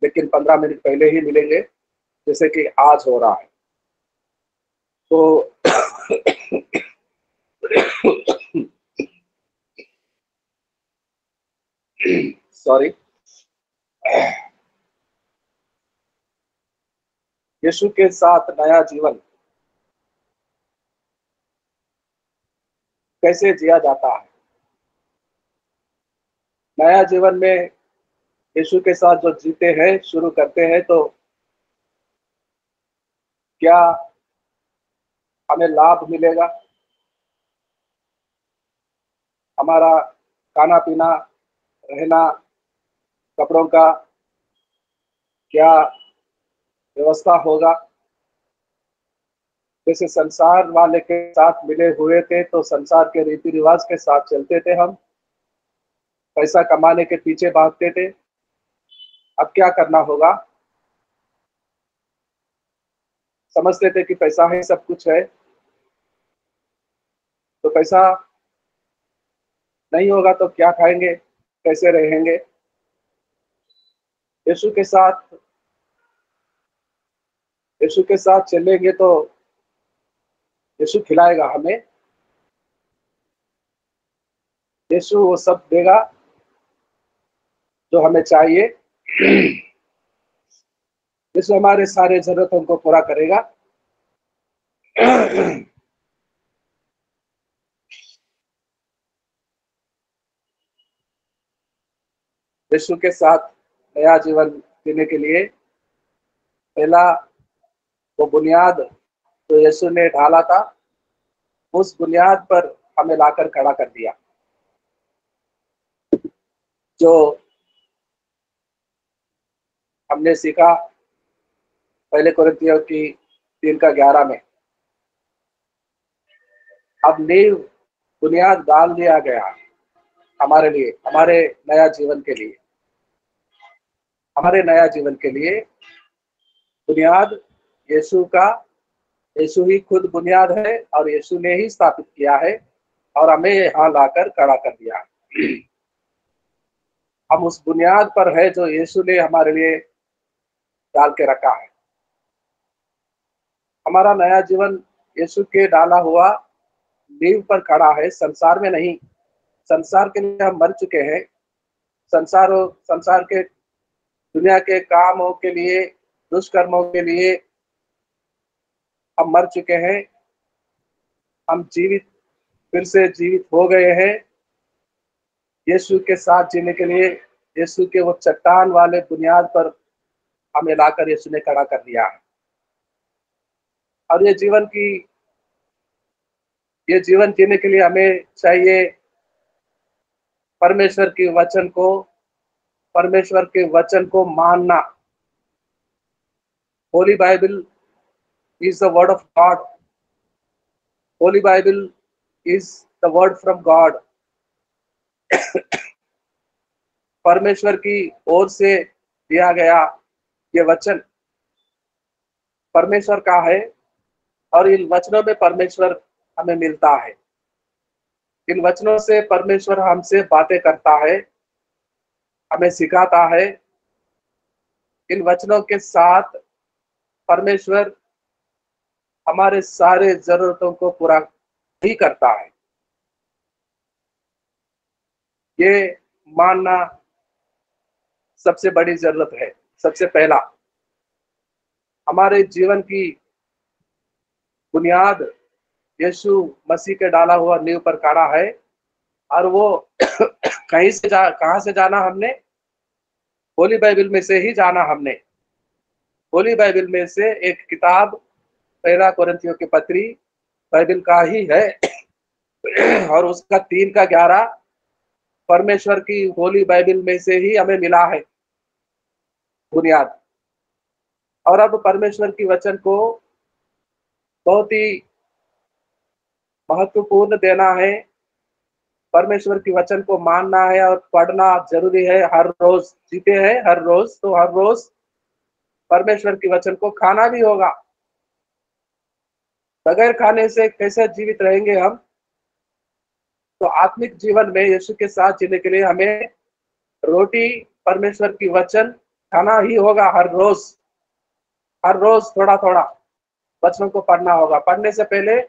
लेकिन 15 मिनट पहले ही मिलेंगे, जैसे कि आज हो रहा है। तो सॉरी। यीशु के साथ नया जीवन कैसे जिया जाता है? नया जीवन में यीशु के साथ जो जीते हैं, शुरू करते हैं, तो क्या हमें लाभ मिलेगा? हमारा खाना पीना, रहना, कपड़ों का क्या व्यवस्था होगा? जैसे संसार वाले के साथ मिले हुए थे तो संसार के रीति रिवाज के साथ चलते थे, हम पैसा कमाने के पीछे भागते थे। अब क्या करना होगा? समझते थे कि पैसा है, सब कुछ है, तो पैसा नहीं होगा तो क्या खाएंगे, कैसे रहेंगे? यीशु के साथ यीशु के साथ चलेंगे तो यीशु खिलाएगा हमें। यीशु वो सब देगा जो हमें चाहिए। यीशु हमारे सारे जरूरतों को पूरा करेगा। यीशु के साथ नया जीवन जीने के लिए पहला वो बुनियाद जो यीशु ने ढाला था, उस बुनियाद पर हमें लाकर खड़ा कर दिया। जो हमने सीखा पहले कोरिन्थियों की 3:11 में, अब नींव बुनियाद डाल दिया गया हमारे लिए, हमारे नया जीवन के लिए। हमारे नया जीवन के लिए बुनियाद यीशु का, यीशु ही खुद बुनियाद है और यीशु ने ही स्थापित किया है और हमें यहाँ लाकर खड़ा कर दिया है। हम उस बुनियाद पर है जो यीशु ने हमारे लिए डाल के रखा है। हमारा नया जीवन यीशु के डाला हुआ नींव पर खड़ा है, संसार में नहीं। संसार के लिए हम मर चुके हैं। संसार के दुनिया के कामों के लिए, दुष्कर्मों के लिए हम मर चुके हैं। हम फिर से जीवित हो गए हैं यीशु के साथ जीने के लिए। यीशु के वो चट्टान वाले बुनियाद पर हमें लाकर यीशु ने खड़ा कर दिया है। और ये जीवन जीने के लिए हमें चाहिए परमेश्वर के वचन को मानना। Holi Bible is the word of God. Holi Bible is the word from God. परमेश्वर की ओर से दिया गया ये वचन परमेश्वर का है और इन वचनों में परमेश्वर हमें मिलता है। इन वचनों से परमेश्वर हमसे बातें करता है, हमें सिखाता है। इन वचनों के साथ परमेश्वर हमारे सारे जरूरतों को पूरा ही करता है। ये मानना सबसे बड़ी जरूरत है। सबसे पहला, हमारे जीवन की बुनियाद यीशु मसीह के डाला हुआ नींव पर खड़ा है और वो कहाँ से जाना हमने? होली बाइबल में से ही जाना हमने। होली बाइबल में से एक किताब, पहला कोरिन्थियों की पत्री बाइबल का ही है और उसका 3:11 परमेश्वर की होली बाइबल में से ही हमें मिला है बुनियाद। और अब परमेश्वर की वचन को बहुत ही महत्वपूर्ण देना है। परमेश्वर की वचन को मानना है और पढ़ना जरूरी है। हर रोज जीते हैं, हर रोज, तो हर रोज परमेश्वर की वचन को खाना भी होगा। बगैर खाने से कैसे जीवित रहेंगे हम? तो आत्मिक जीवन में यीशु के साथ जीने के लिए हमें रोटी, परमेश्वर की वचन खाना ही होगा। हर रोज थोड़ा थोड़ा वचनों को पढ़ना होगा। पढ़ने से पहले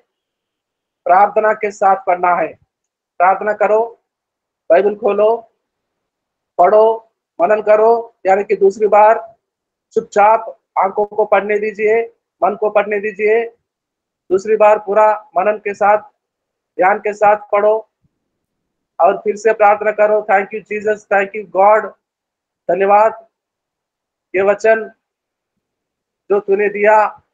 प्रार्थना के साथ पढ़ना है। प्रार्थना करो, बाइबल खोलो, पढ़ो, मनन करो, यानी कि दूसरी बार चुपचाप आंखों को पढ़ने दीजिए, मन को पढ़ने दीजिए, दूसरी बार पूरा मनन के साथ, ध्यान के साथ पढ़ो और फिर से प्रार्थना करो। Thank you Jesus, thank you God, धन्यवाद ये वचन जो तूने दिया,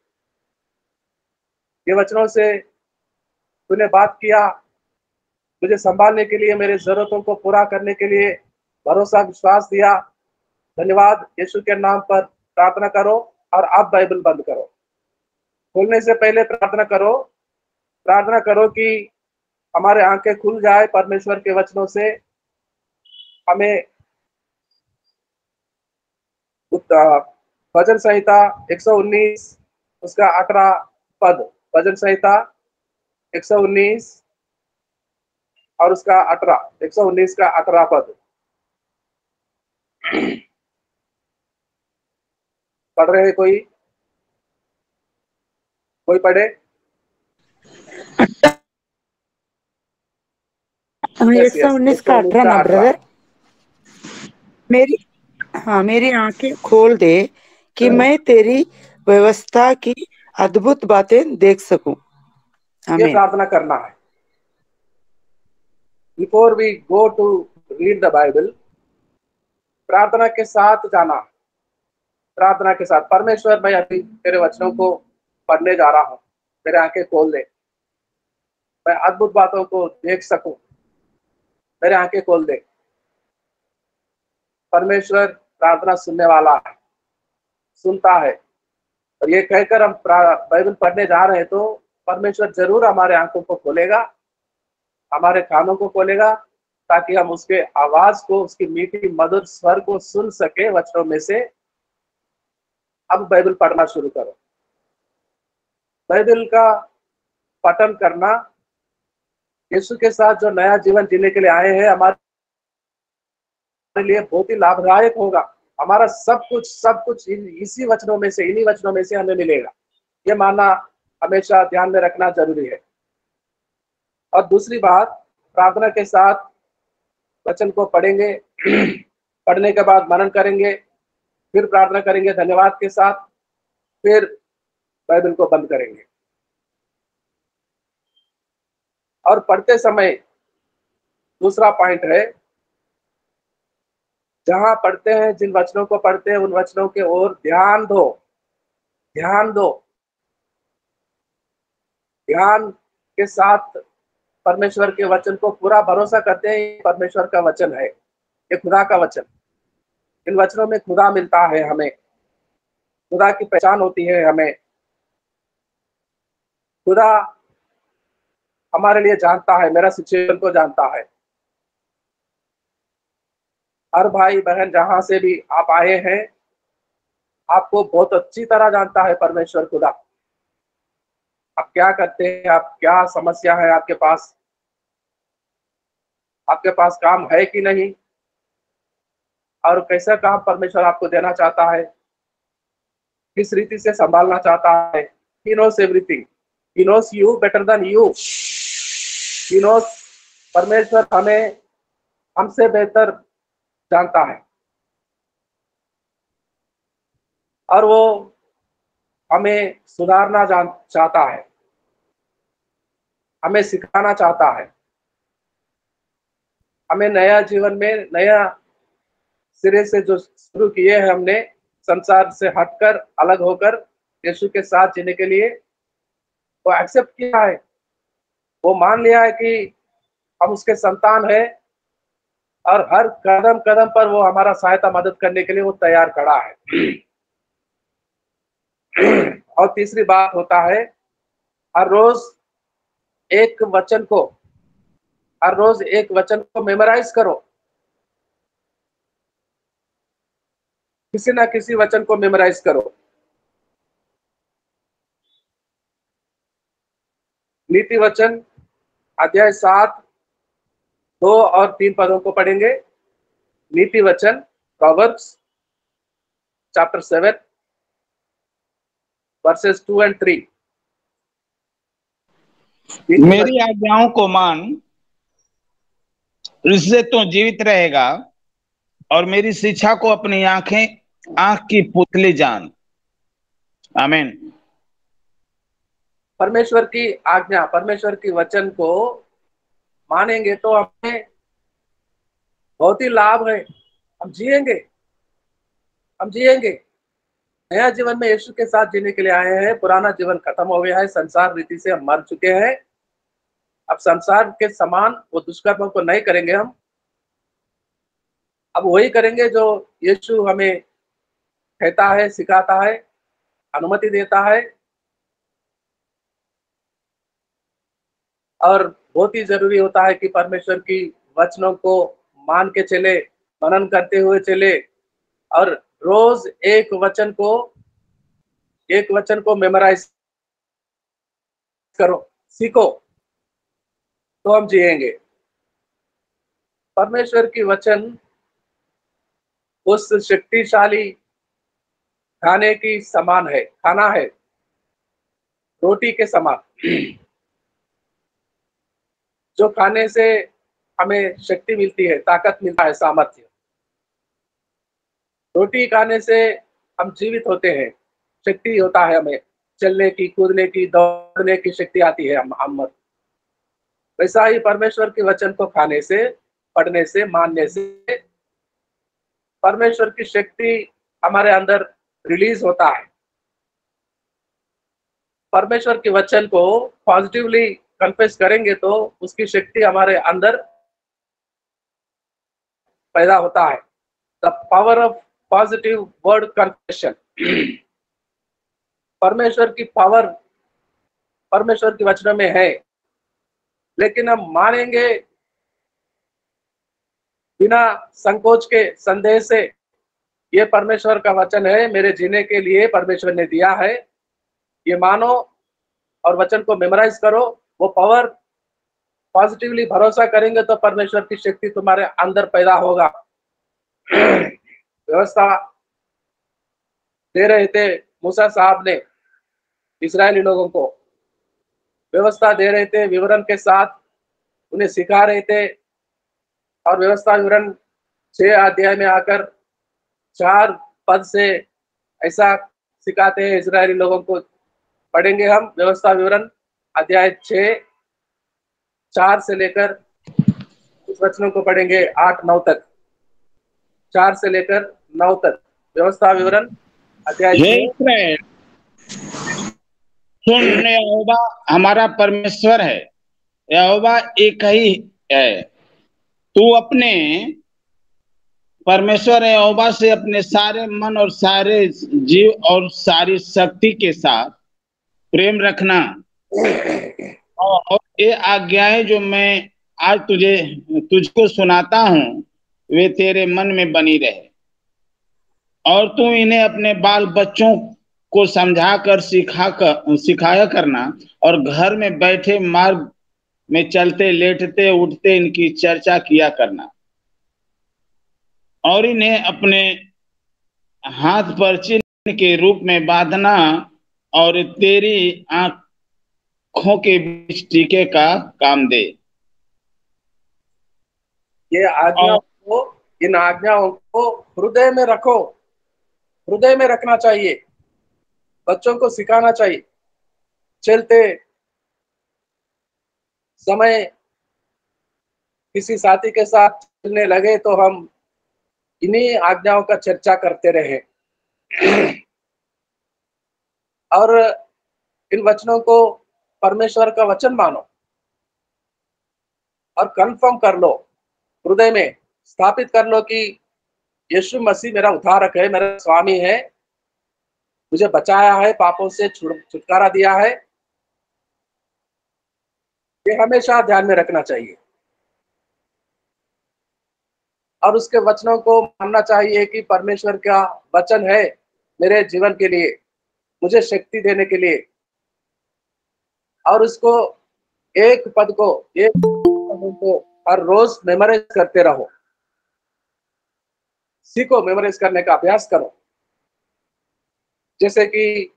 ये वचनों से तूने बात किया, मुझे संभालने के लिए, मेरे जरूरतों को पूरा करने के लिए भरोसा विश्वास दिया। धन्यवाद। यीशु के नाम पर प्रार्थना करो और आप बाइबल बंद करो। खोलने से पहले प्रार्थना करो कि हमारे आंखें खुल जाए परमेश्वर के वचनों से। हमें भजन संहिता 119 उसका 18 पद, भजन संहिता 119 और उसका 18, 119 का 18 पद पढ़ रहे हैं? कोई पढ़े? यस यस, 119 का 119 18 का ना 18। ब्रदर, मेरी आंखें खोल दे कि मैं तेरी व्यवस्था की अद्भुत बातें देख सकूं। ये आमीन। प्रार्थना करना है। Before we go to read the Bible, प्रार्थना के साथ जाना। प्रार्थना के साथ, परमेश्वर मैं अभी तेरे वचनों को पढ़ने जा रहा हूँ, मेरे आंखें खोल दे, मैं अद्भुत बातों को देख सकूं, मेरे आंखें खोल दे। परमेश्वर प्रार्थना सुनने वाला है, सुनता है। और ये कहकर हम बाइबल पढ़ने जा रहे हैं तो परमेश्वर जरूर हमारे आंखों को खोलेगा, हमारे कानों को खोलेगा, ताकि हम उसके आवाज को, उसकी मीठी मधुर स्वर को सुन सके वचनों में से। अब बाइबल पढ़ना शुरू करो। बाइबल का पठन करना यीशु के साथ जो नया जीवन जीने के लिए आए हैं, हमारे लिए बहुत ही लाभदायक होगा। हमारा सब कुछ इसी वचनों में से, इन्हीं वचनों में से हमें मिलेगा। ये मानना हमेशा ध्यान में रखना जरूरी है। और दूसरी बात, प्रार्थना के साथ वचन को पढ़ेंगे, पढ़ने के बाद मनन करेंगे, फिर प्रार्थना करेंगे धन्यवाद के साथ, फिर बाइबल को बंद करेंगे। और पढ़ते समय दूसरा पॉइंट है, जहां पढ़ते हैं, जिन वचनों को पढ़ते हैं, उन वचनों के ओर ध्यान दो, ध्यान दो, ध्यान के साथ परमेश्वर के वचन को पूरा भरोसा करते हैं। परमेश्वर का वचन है, ये खुदा का वचन। इन वचनों में खुदा मिलता है, हमें खुदा की पहचान होती है। हमें खुदा हमारे लिए जानता है, मेरा सिचुएशन को जानता है। हर भाई बहन जहां से भी आप आए हैं, आपको बहुत अच्छी तरह जानता है परमेश्वर खुदा। आप क्या करते हैं, आप क्या समस्या है आपके पास काम है कि नहीं, और कैसा काम परमेश्वर आपको देना चाहता है, किस रीति से संभालना चाहता है। He knows everything. He knows you better than you. He knows, परमेश्वर हमें हमसे बेहतर जानता है और वो हमें सुधारना चाहता है, हमें सिखाना चाहता है, हमें नया जीवन में, नया सिरे से जो शुरू किए हैं हमने, संसार से हटकर, अलग होकर यीशु के साथ जीने के लिए, वो एक्सेप्ट किया है। वो मान लिया है कि हम उसके संतान हैं और हर कदम कदम पर वो हमारा सहायता मदद करने के लिए वो तैयार खड़ा है। और तीसरी बात होता है, हर रोज एक वचन को, हर रोज एक वचन को मेमोराइज करो। किसी ना किसी वचन को मेमोराइज करो। नीति वचन अध्याय 7 2 और 3 पदों को पढ़ेंगे। नीति वचन, प्रोवर्ब्स chapter 7 verses 2 and 3. मेरी आज्ञाओं को मान, इससे तो जीवित रहेगा, और मेरी शिक्षा को अपनी आंख की पुतली जान। आमीन। परमेश्वर की आज्ञा, परमेश्वर की वचन को मानेंगे तो हमें बहुत ही लाभ है। हम जिएंगे, हम जिएंगे। नया जीवन में यीशु के साथ जीने के लिए आए हैं। पुराना जीवन खत्म हो गया है, संसार रीति से हम मर चुके हैं। अब संसार के समान वो दुष्कर्मों को नहीं करेंगे हम। अब वही करेंगे जो यीशु हमें कहता है, सिखाता है, अनुमति देता है। और बहुत ही जरूरी होता है कि परमेश्वर की वचनों को मान के चले, मनन करते हुए चले, और रोज एक वचन को मेमोराइज करो, सीखो, तो हम जिएंगे। परमेश्वर की वचन उस शक्तिशाली खाने की समान है, खाना है, रोटी के समान, जो खाने से हमें शक्ति मिलती है, ताकत मिलता है, सामर्थ्य। रोटी खाने से हम जीवित होते हैं, शक्ति होता है, हमें चलने की, कूदने की, दौड़ने की शक्ति आती है हम। वैसा ही परमेश्वर के वचन को खाने से, पढ़ने से, मानने से परमेश्वर की शक्ति हमारे अंदर रिलीज होता है। परमेश्वर के वचन को पॉजिटिवली कन्फेस करेंगे तो उसकी शक्ति हमारे अंदर पैदा होता है। The power of positive word confession. परमेश्वर की पावर परमेश्वर के वचनों में है, लेकिन हम मानेंगे बिना संकोच के, संदेह से, ये परमेश्वर का वचन है, मेरे जीने के लिए परमेश्वर ने दिया है, ये मानो और वचन को मेमोराइज करो। वो पावर पॉजिटिवली भरोसा करेंगे तो परमेश्वर की शक्ति तुम्हारे अंदर पैदा होगा। व्यवस्था दे रहे थे मूसा साहब ने इस्राएली लोगों को, व्यवस्था दे रहे थे, विवरण के साथ उन्हें सिखा रहे थे। और व्यवस्था विवरण 6 अध्याय में आकर 4 पद से ऐसा सिखाते हैं इस्राएली लोगों को। पढ़ेंगे हम व्यवस्था विवरण अध्याय 6 4 से लेकर, कुछ वचनों को पढ़ेंगे 8-9 तक, 4 से लेकर 9 तक। व्यवस्था विवरण अध्याय 6। सुन, यहोवा हमारा परमेश्वर है, यहोवा एक ही है। तू अपने परमेश्वर यहोवा से अपने सारे मन और सारे जीव और सारी शक्ति के साथ प्रेम रखना, और ये आज्ञाएं जो मैं आज तुझको सुनाता हूं वे तेरे मन में बनी रहे, और तू इन्हें अपने बाल बच्चों को समझाकर सिखाया करना, और घर में बैठे, मार्ग में चलते, लेटते, उठते इनकी चर्चा किया करना, और इन्हें अपने हाथ पर चिन्ह के रूप में बांधना, और तेरी आंखों के बीच टीके का काम दे। ये आज्ञाओं को, इन आज्ञाओं को हृदय में रखो, हृदय में रखना चाहिए, बच्चों को सिखाना चाहिए। चलते समय किसी साथी के साथ चलने लगे तो हम इन्हीं आज्ञाओं का चर्चा करते रहे। और इन वचनों को परमेश्वर का वचन मानो और कंफर्म कर लो, हृदय में स्थापित कर लो कि यीशु मसीह मेरा उद्धारक है, मेरा स्वामी है, मुझे बचाया है, पापों से छुटकारा दिया है। ये हमेशा ध्यान में रखना चाहिए और उसके वचनों को मानना चाहिए कि परमेश्वर का वचन है मेरे जीवन के लिए, मुझे शक्ति देने के लिए। और उसको एक पद को हर रोज मेमोराइज करते रहो, सीखो, मेमोराइज करने का अभ्यास करो। जैसे कि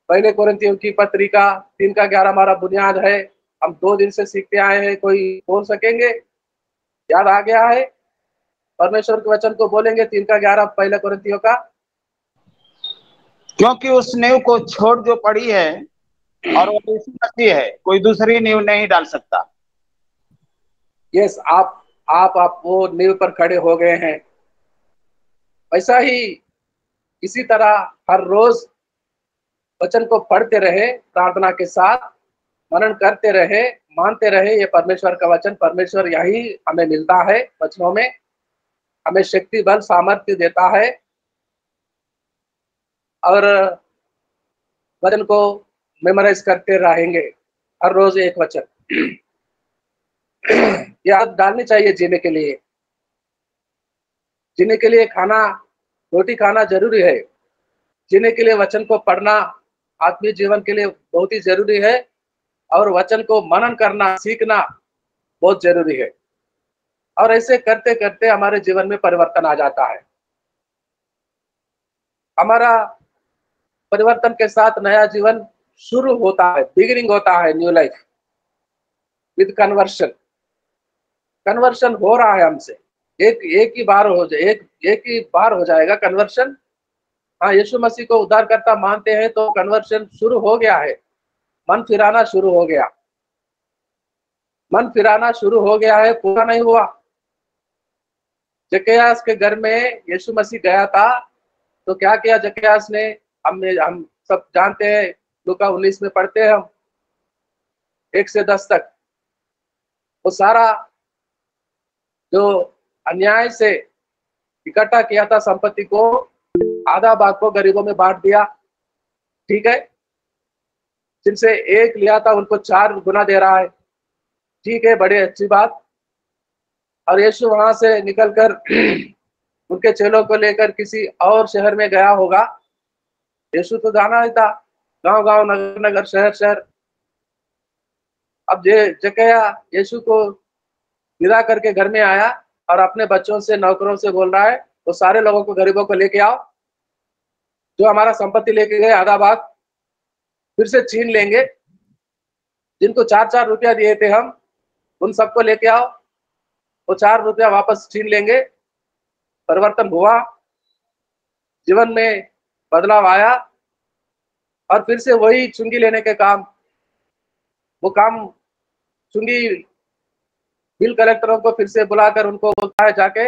पहले कोरिन्थियों की पत्रिका 3:11 हमारा बुनियाद है, हम 2 दिन से सीखते आए हैं, कोई बोल सकेंगे? याद आ गया है? परमेश्वर के वचन को बोलेंगे 3:11 पहले कोरिन्थियों का। क्योंकि उस नींव को छोड़ जो पड़ी है और वो यीशु मसीह है, कोई दूसरी नींव नहीं डाल सकता। यस, आप वो नींव पर खड़े हो गए हैं। वैसा ही इसी तरह हर रोज वचन को पढ़ते रहे, प्रार्थना के साथ मनन करते रहे, मानते रहे। ये परमेश्वर का वचन, परमेश्वर यही हमें मिलता है वचनों में, हमें शक्ति, बल, सामर्थ्य देता है। और वचन को मेमोराइज करते रहेंगे, हर रोज एक वचन याद डालनी चाहिए। जीने के लिए, जीने के लिए खाना, रोटी खाना जरूरी है। जीने के लिए वचन को पढ़ना आत्मीय जीवन के लिए बहुत ही जरूरी है। और वचन को मनन करना, सीखना बहुत जरूरी है। और ऐसे करते करते हमारे जीवन में परिवर्तन आ जाता है। हमारा परिवर्तन के साथ नया जीवन शुरू होता है, बिगिनिंग होता है, new life with conversion. Conversion हो रहा है हमसे, एक ही बार हो जाए, एक ही बार हो जाएगा कन्वर्शन। हाँ, यीशु मसीह को उद्धारकर्ता मानते हैं तो कन्वर्शन शुरू हो गया है, मन फिराना शुरू हो गया, मन फिराना शुरू हो गया है, पूरा नहीं हुआ। जकयास के घर में यीशु मसीह गया था तो क्या किया जकयास ने? हम सब जानते हैं, लूका 19 में पढ़ते हैं हम 1 से 10 तक। वो सारा जो अन्याय से इकट्ठा किया था संपत्ति को, आधा भाग को गरीबों में बांट दिया। ठीक है, जिनसे 1 लिया था उनको 4 गुना दे रहा है। ठीक है, बड़ी अच्छी बात। और यीशु वहां से निकलकर उनके चेलों को लेकर किसी और शहर में गया होगा। यीशु तो जाना ही था गांव गांव, नगर नगर, शहर शहर। अब जकया यीशु को विदा करके घर में आया और अपने बच्चों से, नौकरों से बोल रहा है, तो सारे लोगों को, गरीबों को लेके आओ, जो हमारा संपत्ति लेके गए आधा भाग फिर से छीन लेंगे। जिनको 4-4 रुपया दिए थे हम, उन सबको लेके आओ, वो 4 रुपया वापस छीन लेंगे। परिवर्तन हुआ, जीवन में बदलाव आया। और फिर से वही चुंगी लेने के काम, वो काम चुंगी बिल कलेक्टरों को फिर से बुलाकर उनको बोलता है, जाके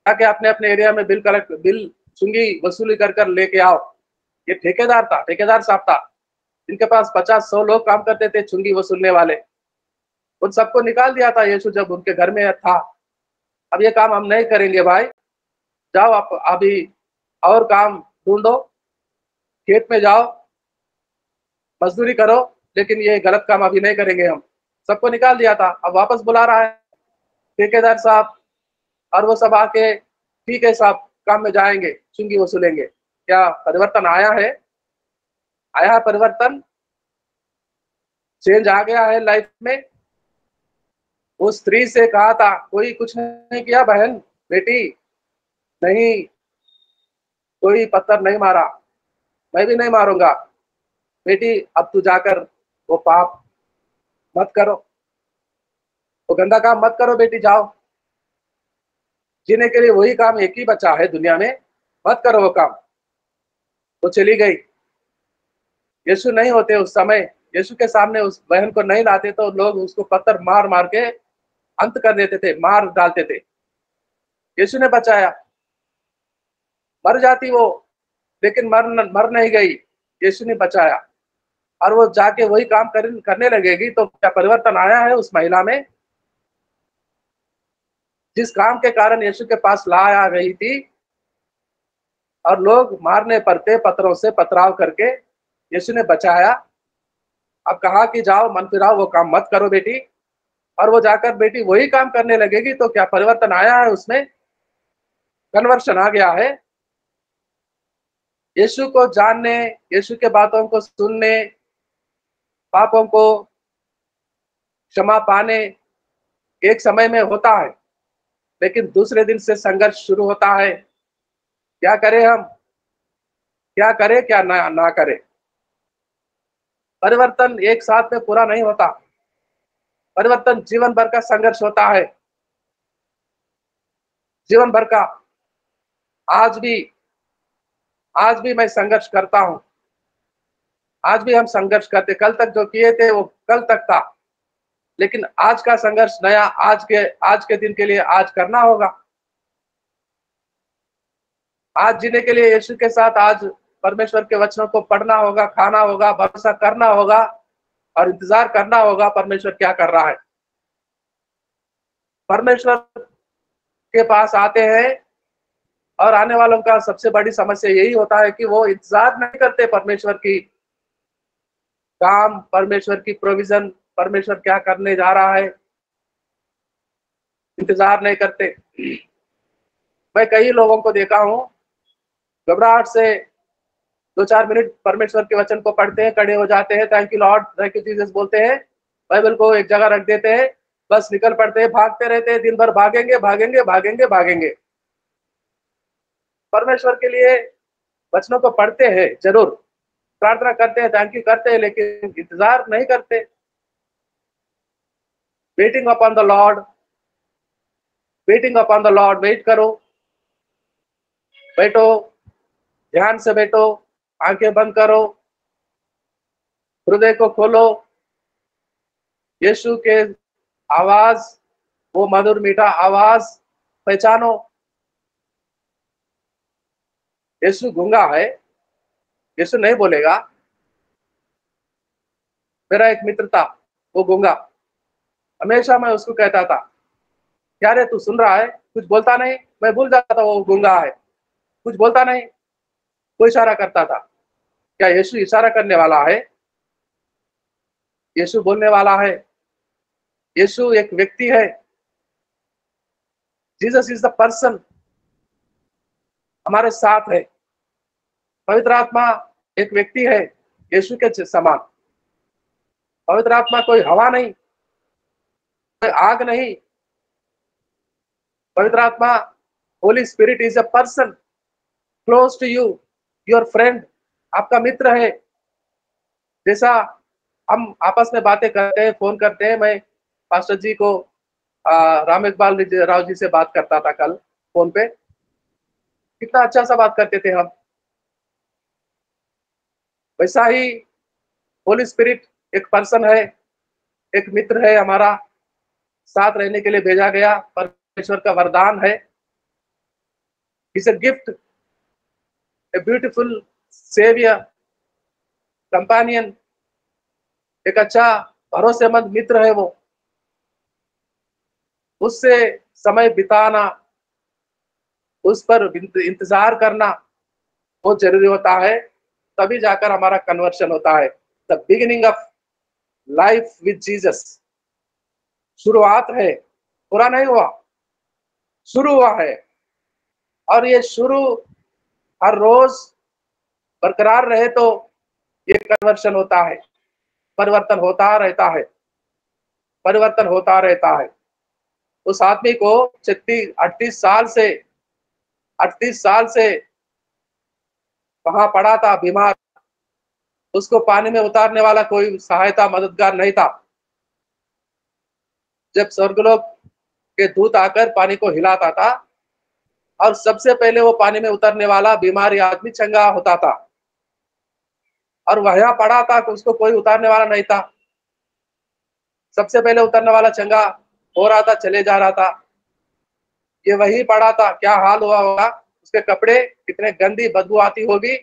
अपने अपने एरिया में बिल चुंगी वसूली कर लेके आओ। ये ठेकेदार था, ठेकेदार साहब था, जिनके पास 50-100 लोग काम करते थे चुंगी वसूलने वाले। उन सबको निकाल दिया था यीशु जब उनके घर में था। अब ये काम हम नहीं करेंगे भाई, जाओ आप अभी और काम ढूंढो, खेत में जाओ, मजदूरी करो, लेकिन ये गलत काम अभी नहीं करेंगे हम। सबको निकाल दिया था, अब वापस बुला रहा है ठेकेदार साहब। और वो सब आके, ठीक है साहब, काम में जाएंगे, चुंगी वसूलेंगे। क्या परिवर्तन आया है? आया है परिवर्तन, चेंज आ गया है लाइफ में। उस स्त्री से कहा था, कोई कुछ नहीं किया बहन, बेटी, नहीं, कोई पत्थर नहीं मारा, मैं भी नहीं मारूंगा। बेटी, अब तू जाकर वो पाप मत करो, वो गंदा काम मत करो बेटी, जाओ। जीने के लिए वही काम एक ही बचा है दुनिया में, मत करो वो काम। वो चली गई। यीशु नहीं होते उस समय, यीशु के सामने उस बहन को नहीं लाते तो लोग उसको पत्थर मार मार के अंत कर देते थे, मार डालते थे। यीशु ने बचाया। मर जाती वो, लेकिन मर नहीं गई, यीशु ने बचाया। और वो जाके वही काम करने लगेगी। तो क्या परिवर्तन आया है उस महिला में? जिस काम के कारण यीशु के पास लाया गई थी और लोग मारने पड़ते पत्थरों से, पथराव करके, यीशु ने बचाया। अब कहा कि जाओ, मन फिराओ, वो काम मत करो बेटी। और वो जाकर बेटी वही काम करने लगेगी। तो क्या परिवर्तन आया है उसमें? कन्वर्शन आ गया है। यीशु को जानने, यीशु के बातों को सुनने, पापों को क्षमा पाने एक समय में होता है, लेकिन दूसरे दिन से संघर्ष शुरू होता है। क्या करें हम? क्या करे क्या ना करे। परिवर्तन एक साथ में पूरा नहीं होता, परिवर्तन जीवन भर का संघर्ष होता है, जीवन भर का। आज भी आज भी मैं संघर्ष करता हूं, आज भी हम संघर्ष करते। कल तक जो किए थे वो कल तक था, लेकिन आज का संघर्ष नया आज के दिन के लिए आज करना होगा। आज जीने के लिए यीशु के साथ आज परमेश्वर के वचनों को पढ़ना होगा, खाना होगा, भरोसा करना होगा और इंतजार करना होगा परमेश्वर क्या कर रहा है। परमेश्वर के पास आते हैं और आने वालों का सबसे बड़ी समस्या यही होता है कि वो इंतजार नहीं करते परमेश्वर की काम, परमेश्वर की प्रोविजन, परमेश्वर क्या करने जा रहा है, इंतजार नहीं करते। मैं कई लोगों को देखा हूं, घबराहट से 2-4 मिनट परमेश्वर के वचन को पढ़ते हैं, खड़े हो जाते हैं, thank you Lord, thank you Jesus बोलते हैं, बाइबल को एक जगह रख देते हैं, बस निकल पड़ते हैं, भागते रहते हैं, दिन भर भागेंगे भागेंगे भागेंगे भागेंगे। परमेश्वर के लिए वचनों को पढ़ते हैं, जरूर प्रार्थना करते हैं, थैंक यू करते हैं, लेकिन इंतजार नहीं करते। Waiting upon the Lord, waiting upon the Lord, wait करो, बैठो, ध्यान से बैठो, आंखें बंद करो, हृदय को खोलो, यीशु के आवाज, वो मधुर मीठा आवाज पहचानो। यीशु गूंगा है, यीशु नहीं बोलेगा। मेरा एक मित्र था, वो गूंगा, हमेशा मैं उसको कहता था, क्या रे तू सुन रहा है, कुछ बोलता नहीं। मैं भूल जाता था वो गूंगा है, कुछ बोलता नहीं, कोई इशारा करता था। क्या यीशु इशारा करने वाला है? यीशु बोलने वाला है। यीशु एक व्यक्ति है। जीसस इज द पर्सन, हमारे साथ है। पवित्र आत्मा एक व्यक्ति है, यीशु के समान। पवित्र आत्मा कोई हवा नहीं, कोई आग नहीं। पवित्र आत्मा, Holy Spirit is a person, close to you, your friend, आपका मित्र है। जैसा हम आपस में बातें करते हैं, फोन करते हैं, मैं पास्टर जी को राम इकबाल राव जी से बात करता था कल फोन पे, कितना अच्छा सा बात करते थे हम। वैसा ही होली स्पिरिट एक पर्सन है, एक मित्र है हमारा, साथ रहने के लिए भेजा गया, परमेश्वर का वरदान है। It's a gift, a beautiful saviour, companion, एक अच्छा भरोसेमंद मित्र है वो। उससे समय बिताना, उस पर इंतजार करना बहुत जरूरी होता है, तभी जाकर हमारा कन्वर्शन होता है। The beginning of life with Jesus, शुरुआत है, पूरा नहीं हुआ, शुरू हुआ है। और ये शुरू हर रोज बरकरार रहे तो ये कन्वर्शन होता है, परिवर्तन होता रहता है, परिवर्तन होता रहता है। उस आदमी को 38 साल से 38 साल से वहां पड़ा था बीमार, उसको पानी में उतारने वाला कोई सहायता मददगार नहीं था। जब स्वर्गलोक के दूत आकर पानी को हिलाता था और सबसे पहले वो पानी में उतरने वाला बीमारी आदमी चंगा होता था, और वहां पड़ा था कि उसको कोई उतारने वाला नहीं था। सबसे पहले उतरने वाला चंगा हो रहा था, चले जा रहा था, ये वही पड़ा था। क्या हाल हुआ होगा, उसके कपड़े कितने गंदी बदबू आती होगी,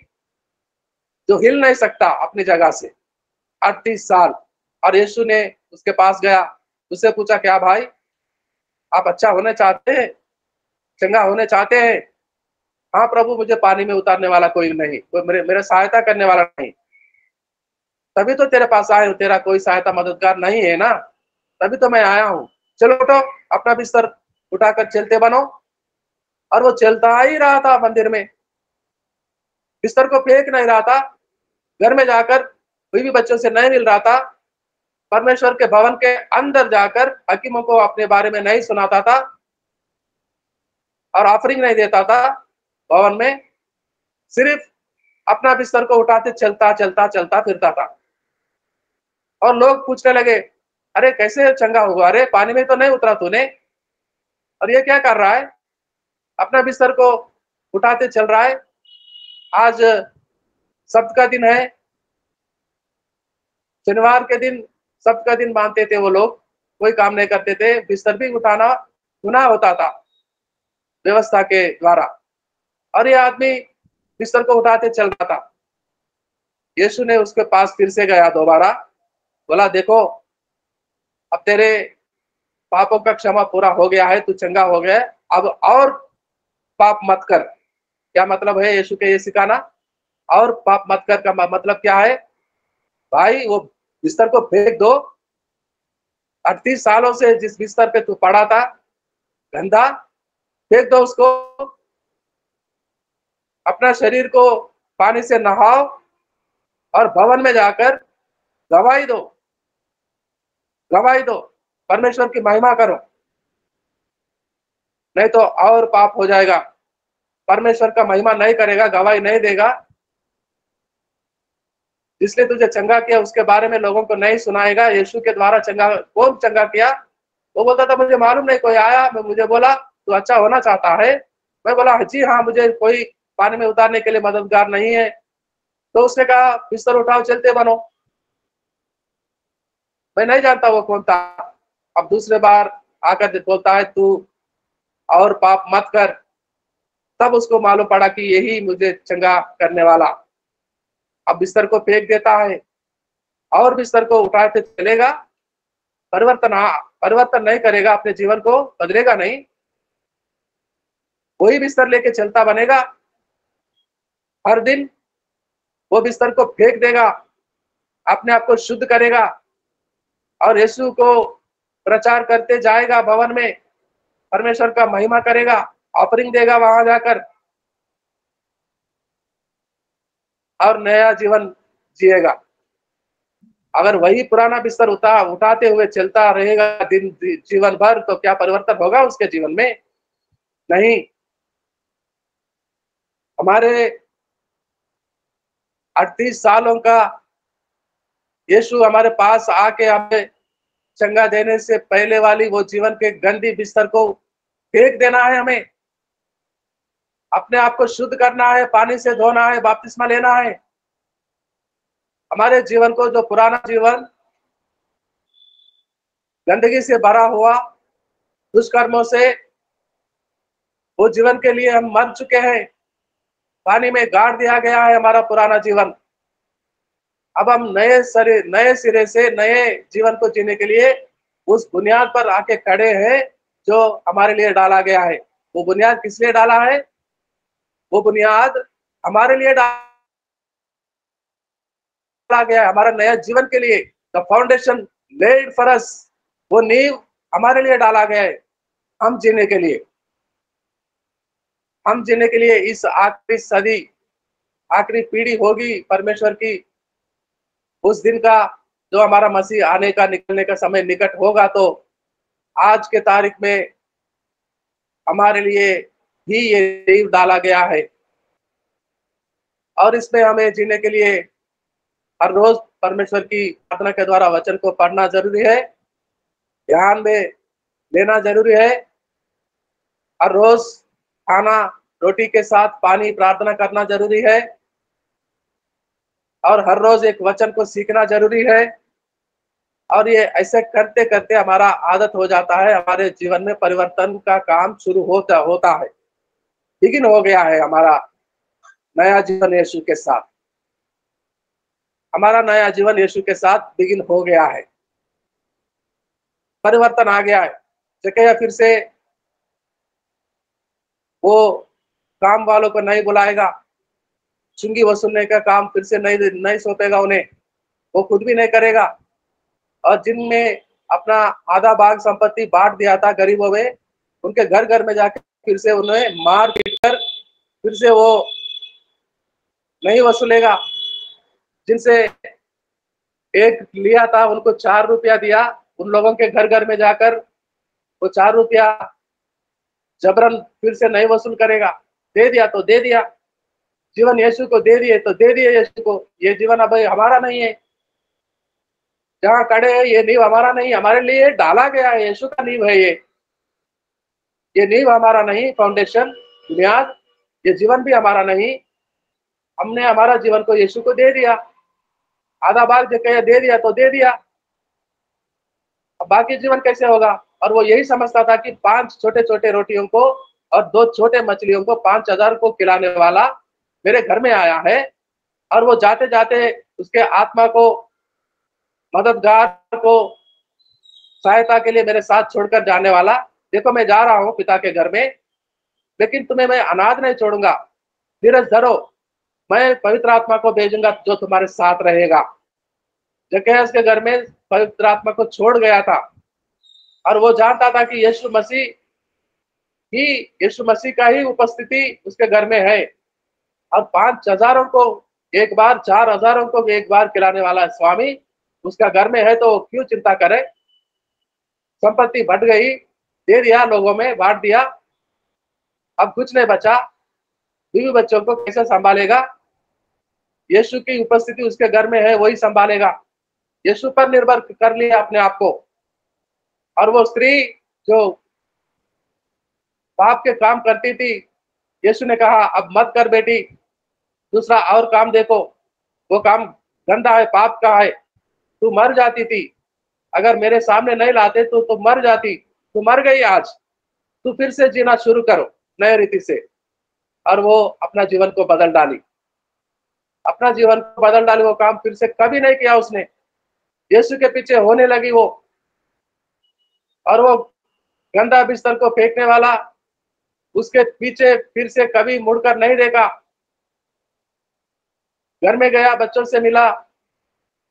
जो हिल नहीं सकता अपनी जगह से 38 साल। और यीशु ने उसके पास गया, उससे पूछा, क्या भाई आप अच्छा होने चाहते हैं, चंगा होने चाहते हैं? हाँ प्रभु, मुझे पानी में उतारने वाला कोई नहीं, कोई मेरे सहायता करने वाला नहीं, तभी तो तेरे पास आया हूं, तेरा कोई सहायता मददगार नहीं है ना, तभी तो मैं आया हूँ। चलो उठो, अपना बिस्तर उठाकर चलते बनो। और वो चलता ही रहा था मंदिर में, बिस्तर को फेंक नहीं रहा था, घर में जाकर बीवी बच्चों से नहीं मिल रहा था, परमेश्वर के भवन के अंदर जाकर हकीमों को अपने बारे में नहीं सुनाता था और ऑफरिंग नहीं देता था भवन में, सिर्फ अपना बिस्तर को उठाते चलता चलता चलता फिरता था। और लोग पूछने लगे, अरे कैसे चंगा हुआ, अरे पानी में तो नहीं उतरा तूने, और ये क्या कर रहा है, अपना बिस्तर को उठाते चल रहा है। आज सब्त का दिन है, शनिवार के दिन सब्त का दिन मानते थे वो लोग, कोई काम नहीं करते थे, बिस्तर भी उठाना गुनाह होता था व्यवस्था के द्वारा, और ये आदमी बिस्तर को उठाते चल रहा था। यीशु ने उसके पास फिर से गया दोबारा, बोला देखो अब तेरे पापों का क्षमा पूरा हो गया है, तू चंगा हो गया है, अब और पाप मत कर। क्या मतलब है यीशु के ये सिखाना, और पाप मत कर का मतलब क्या है भाई, वो बिस्तर को फेंक दो। 38 सालों से जिस बिस्तर पे तू पड़ा था गंदा, फेंक दो उसको, अपना शरीर को पानी से नहाओ और भवन में जाकर गवाही दो, गवाही दो, परमेश्वर की महिमा करो, नहीं तो और पाप हो जाएगा। परमेश्वर का महिमा नहीं करेगा, गवाही नहीं देगा, इसलिए तुझे चंगा किया उसके बारे में लोगों को नहीं सुनाएगा। यीशु के द्वारा चंगा, कौन चंगा किया, वो बोलता था मुझे मालूम नहीं, कोई आया मुझे बोला तू अच्छा होना चाहता है, मैं बोला जी हाँ, मुझे कोई पानी में उतारने के लिए मददगार नहीं है। तो उसने कहा बिस्तर उठाओ चलते बनो। मैं नहीं जानता वो कौन था। अब दूसरे बार आकर बोलता है तू और पाप मत कर, तब उसको मालूम पड़ा कि यही मुझे चंगा करने वाला। अब बिस्तर को फेंक देता है और बिस्तर को उठाते चलेगा, परिवर्तन नहीं करेगा, अपने जीवन को बदलेगा नहीं, वही बिस्तर लेके चलता बनेगा। हर दिन वो बिस्तर को फेंक देगा, अपने आप को शुद्ध करेगा और यीशु को प्रचार करते जाएगा, भवन में परमेश्वर का महिमा करेगा, ऑफरिंग देगा वहां जाकर और नया जीवन जिएगा। अगर वही पुराना बिस्तर उठाते हुए चलता रहेगा दिन जीवन भर, तो क्या परिवर्तन होगा उसके जीवन में? नहीं। हमारे 38 सालों का यीशु हमारे पास आके हमें चंगा देने से पहले वाली वो जीवन के गंदी बिस्तर को फेंक देना है, हमें अपने आप को शुद्ध करना है, पानी से धोना है, बपतिस्मा लेना है। हमारे जीवन को जो पुराना जीवन गंदगी से भरा हुआ, दुष्कर्मों से, वो जीवन के लिए हम मर चुके हैं, पानी में गाड़ दिया गया है हमारा पुराना जीवन। अब हम नए सिरे से नए जीवन को जीने के लिए उस बुनियाद पर आके खड़े हैं जो हमारे लिए डाला गया है। वो बुनियाद किस लिए डाला है? वो बुनियाद हमारे लिए डाला गया है, हमारा नया जीवन के लिए। The foundation laid for us, वो नींव हमारे लिए डाला गया है, हम जीने के लिए। हम जीने के लिए इस आखिरी सदी, आखिरी पीढ़ी होगी परमेश्वर की, उस दिन का जो हमारा मसीह आने का, निकलने का समय निकट होगा, तो आज के तारीख में हमारे लिए ही ये नींव डाला गया है और इसमें हमें जीने के लिए हर रोज परमेश्वर की प्रार्थना के द्वारा वचन को पढ़ना जरूरी है, ध्यान में लेना जरूरी है, हर रोज खाना रोटी के साथ पानी प्रार्थना करना जरूरी है और हर रोज एक वचन को सीखना जरूरी है। और ये ऐसे करते करते हमारा आदत हो जाता है, हमारे जीवन में परिवर्तन का काम शुरू होता है, बिगिन हो गया है हमारा नया जीवन यीशु के साथ। हमारा नया जीवन यीशु के साथ बिगिन हो गया है, परिवर्तन आ गया है। जकरिया फिर से वो काम वालों को नहीं बुलाएगा, चुंगी वसूलने का काम फिर से नहीं सौंपेगा उन्हें, वो खुद भी नहीं करेगा। और जिनमें अपना आधा भाग संपत्ति बांट दिया था गरीबों में, उनके घर घर में जाकर फिर से उन्हें मार पीट कर फिर से वो नहीं वसूलेगा। जिनसे एक लिया था उनको 4 रुपया दिया, उन लोगों के घर घर में जाकर वो 4 रुपया जबरन फिर से नहीं वसूल करेगा, दे दिया तो दे दिया। जीवन यीशु को दे दिए तो दे दिए यीशु को। ये जीवन अब हमारा नहीं है, जहाँ खड़े हैं ये नींव हमारा नहीं, हमारे लिए डाला गया है, यीशु का नींव है ये नींव हमारा नहीं, फाउंडेशन बुनियाद, ये जीवन भी हमारा नहीं। हमने हमारा जीवन को यीशु को दे दिया, आधा भाग जो कहे दे दिया तो दे दिया, अब बाकी जीवन कैसे होगा। और वो यही समझता था कि 5 छोटे छोटे रोटियों को और 2 छोटे मछलियों को 5000 को खिलाने वाला मेरे घर में आया है, और वो जाते जाते उसके आत्मा को, मददगार को, सहायता के लिए मेरे साथ छोड़कर जाने वाला, देखो मैं जा रहा हूँ पिता के घर में, लेकिन तुम्हें मैं अनाथ नहीं छोड़ूंगा, धीरज धरो, मैं पवित्र आत्मा को भेजूंगा जो तुम्हारे साथ रहेगा। जक्कैस के घर में पवित्र आत्मा को छोड़ गया था, और वो जानता था कि यीशु मसीह का ही उपस्थिति उसके घर में है, और 5000 को एक बार, 4000 को भी एक बार खिलाने वाला स्वामी उसका घर में है, तो क्यों चिंता करे। संपत्ति बढ़ गई, दे दिया, लोगों में बांट दिया, अब कुछ नहीं बचा, बीवी बच्चों को कैसे संभालेगा। यीशु की उपस्थिति उसके घर में है, वही संभालेगा। यीशु पर निर्भर कर लिया अपने आप को। और वो स्त्री जो पाप के काम करती थी, यीशु ने कहा अब मत कर बेटी, दूसरा और काम देखो, वो काम गंदा है, पाप का है, तू मर जाती थी, अगर मेरे सामने नहीं लाते तो तू मर जाती, तू मर गई, आज तू फिर से जीना शुरू करो नए रीति से। और वो अपना जीवन को बदल डाली, अपना जीवन को बदल डाली, वो काम फिर से कभी नहीं किया उसने। यीशु के पीछे होने लगी वो, और वो गंदा बिस्तर को फेंकने वाला उसके पीछे फिर से कभी मुड़कर नहीं देखा। घर में गया, बच्चों से मिला,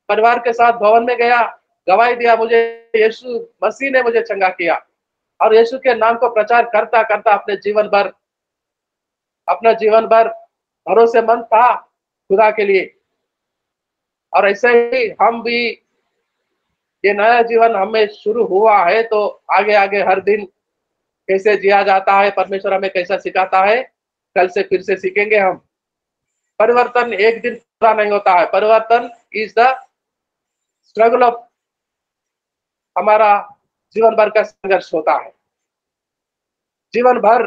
परिवार के साथ भवन में गया, गवाही दिया, मुझे यीशु मसीह ने मुझे चंगा किया, और यीशु के नाम को प्रचार करता करता अपना जीवन भर भरोसेमंद था खुदा के लिए। और ऐसे ही हम भी, ये नया जीवन हमें शुरू हुआ है, तो आगे आगे हर दिन कैसे जिया जाता है, परमेश्वर हमें कैसा सिखाता है, कल से फिर से सीखेंगे हम। परिवर्तन एक दिन पूरा नहीं होता है, परिवर्तन इज द स्ट्रगल ऑफ, हमारा जीवन भर का संघर्ष होता है। जीवन भर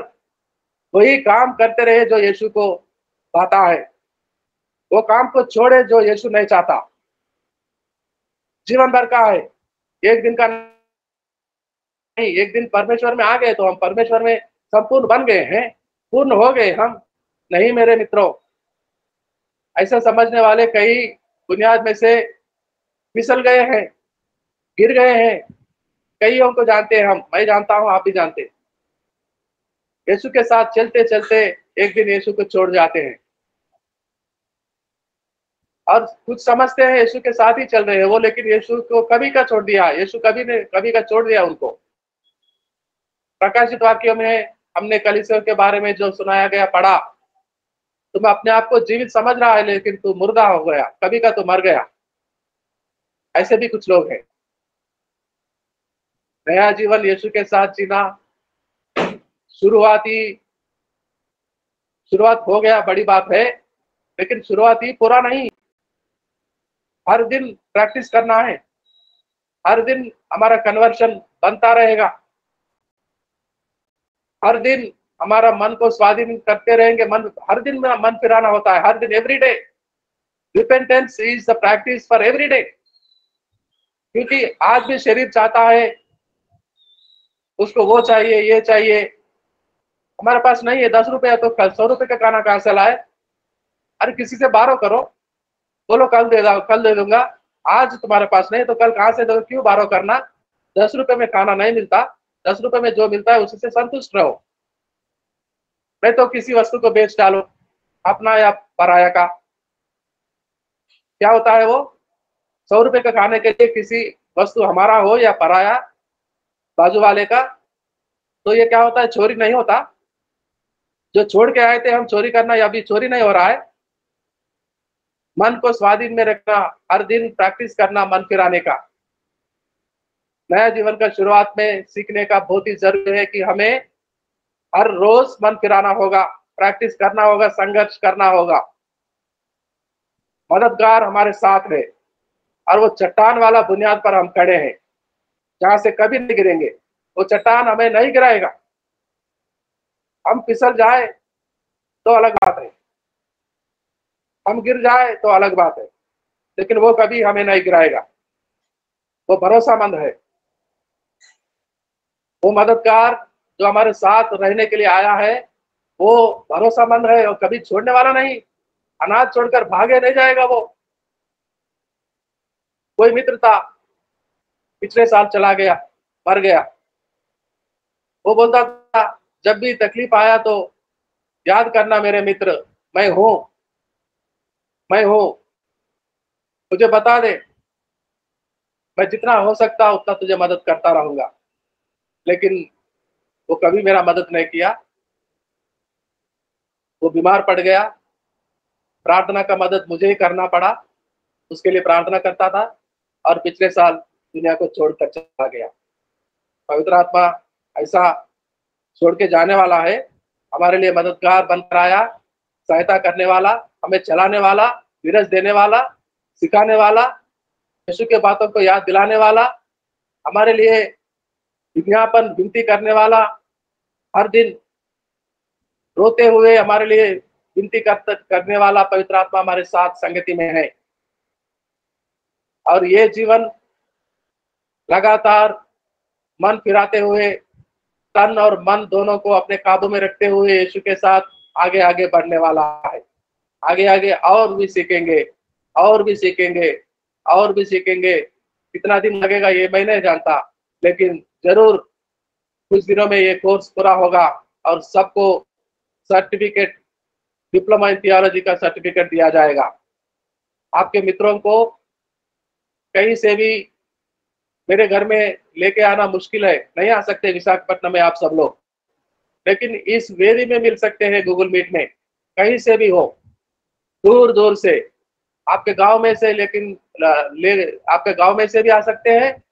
वही काम करते रहे जो यीशु को भाता है, वो काम को छोड़े जो यीशु नहीं चाहता। जीवन भर का है, एक दिन का नहीं। एक दिन परमेश्वर में आ गए तो हम परमेश्वर में संपूर्ण बन गए हैं, पूर्ण हो गए हम। नहीं मेरे मित्रों, ऐसा समझने वाले कई बुनियाद में से फिसल गए हैं, गिर गए हैं। कईयों को जानते हैं हम, मैं जानता हूं, आप भी जानते हैं। यीशु के साथ चलते चलते एक दिन यीशु को छोड़ जाते हैं, और कुछ समझते हैं यीशु के साथ ही चल रहे हैं वो, लेकिन यीशु को कभी का छोड़ दिया, यीशु कभी का छोड़ दिया उनको। प्रकाशित वाक्यों में हमने कलीसियों के बारे में जो सुनाया गया, पढ़ा, तुम अपने आप को जीवित समझ रहा है लेकिन तू मुर्दा हो गया, कभी का तू मर गया। ऐसे भी कुछ लोग हैं। नया जीवन यीशु के साथ जीना, शुरुआत हो गया, बड़ी बात है, लेकिन शुरुआत ही पूरा नहीं। हर दिन प्रैक्टिस करना है, हर दिन हमारा कन्वर्शन बनता रहेगा, हर दिन हमारा मन को स्वाधीन करते रहेंगे। हर दिन में मन फिराना होता है, हर दिन, every day. Repentance is the practice for every day. क्योंकि आज भी शरीर चाहता है, उसको वो चाहिए, ये चाहिए, हमारे पास नहीं है 10 रुपया, तो कल 100 रुपए का खाना कहां से लाए। अरे किसी से बारो करो, बोलो कल दे दूंगा, आज तुम्हारे पास नहीं तो कल कहां से दो, क्यों बारो करना। 10 रुपए में खाना नहीं मिलता, 10 रुपए में जो मिलता है उसी से संतुष्ट रहो। नहीं तो किसी वस्तु को बेच डालो, अपना या पराया का। क्या होता है वो, 100 रुपए का खाने के लिए किसी वस्तु हमारा हो या पराया बाजू वाले का, तो ये क्या होता है, चोरी नहीं होता। जो छोड़ के आए थे हम चोरी करना, या अभी चोरी नहीं हो रहा है। मन को स्वाधीन में रखना, हर दिन प्रैक्टिस करना मन फिराने का। नया जीवन का शुरुआत में सीखने का बहुत ही जरूरी है कि हमें हर रोज मन फिराना होगा, प्रैक्टिस करना होगा, संघर्ष करना होगा। मददगार हमारे साथ है और वो चट्टान वाला बुनियाद पर हम खड़े हैं, जहां से कभी नहीं गिरेंगे। वो चट्टान हमें नहीं गिराएगा। हम फिसल जाए तो अलग बात है, हम गिर जाए तो अलग बात है, लेकिन वो कभी हमें नहीं गिराएगा। वो भरोसामंद है। वो मददगार जो हमारे साथ रहने के लिए आया है, वो भरोसामंद है और कभी छोड़ने वाला नहीं। अनाथ छोड़कर भागे नहीं जाएगा वो। कोई मित्र था, पिछले साल चला गया, मर गया। वो बोलता था, जब भी तकलीफ आया तो याद करना मेरे मित्र, मैं हूं, मैं हूं, मुझे बता दे, मैं जितना हो सकता उतना तुझे मदद करता रहूंगा। लेकिन वो कभी मेरा मदद नहीं किया। वो बीमार पड़ गया, प्रार्थना का मदद मुझे ही करना पड़ा। उसके लिए प्रार्थना करता था और पिछले साल दुनिया को छोड़कर चला गया। पवित्र आत्मा ऐसा छोड़ के जाने वाला है, हमारे लिए मददगार बनकर आया, सहायता करने वाला, हमें चलाने वाला, धीरज देने वाला, सिखाने वाला, यीशु के बातों को याद दिलाने वाला, हमारे लिए विज्ञापन विनती करने वाला, हर दिन रोते हुए हमारे लिए विनती करने वाला पवित्र आत्मा हमारे साथ संगति में है। और ये जीवन लगातार मन फिराते हुए, तन और मन दोनों को अपने काबू में रखते हुए यीशु के साथ आगे आगे बढ़ने वाला है। आगे आगे और भी सीखेंगे, और भी सीखेंगे, और भी सीखेंगे। कितना दिन लगेगा ये मैं नहीं जानता, लेकिन जरूर कुछ दिनों में ये कोर्स पूरा होगा और सबको सर्टिफिकेट, डिप्लोमा इन थियोलॉजी का सर्टिफिकेट दिया जाएगा। आपके मित्रों को कहीं से भी मेरे घर में लेके आना मुश्किल है, नहीं आ सकते विशाखापट्टनम में आप सब लोग, लेकिन इस वेदी में मिल सकते हैं, गूगल मीट में, कहीं से भी हो, दूर दूर से, आपके गांव में से, लेकिन आपके गांव में से भी आ सकते हैं,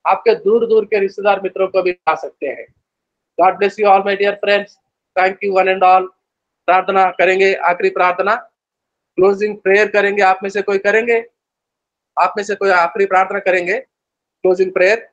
आपके दूर दूर के रिश्तेदार मित्रों को भी आ सकते हैं। God bless you all my dear friends, thank you one and all. प्रार्थना करेंगे, आखिरी प्रार्थना, क्लोजिंग प्रेयर करेंगे। आप में से कोई करेंगे? आप में से कोई आखिरी प्रार्थना करेंगे, क्लोजिंग प्रेयर?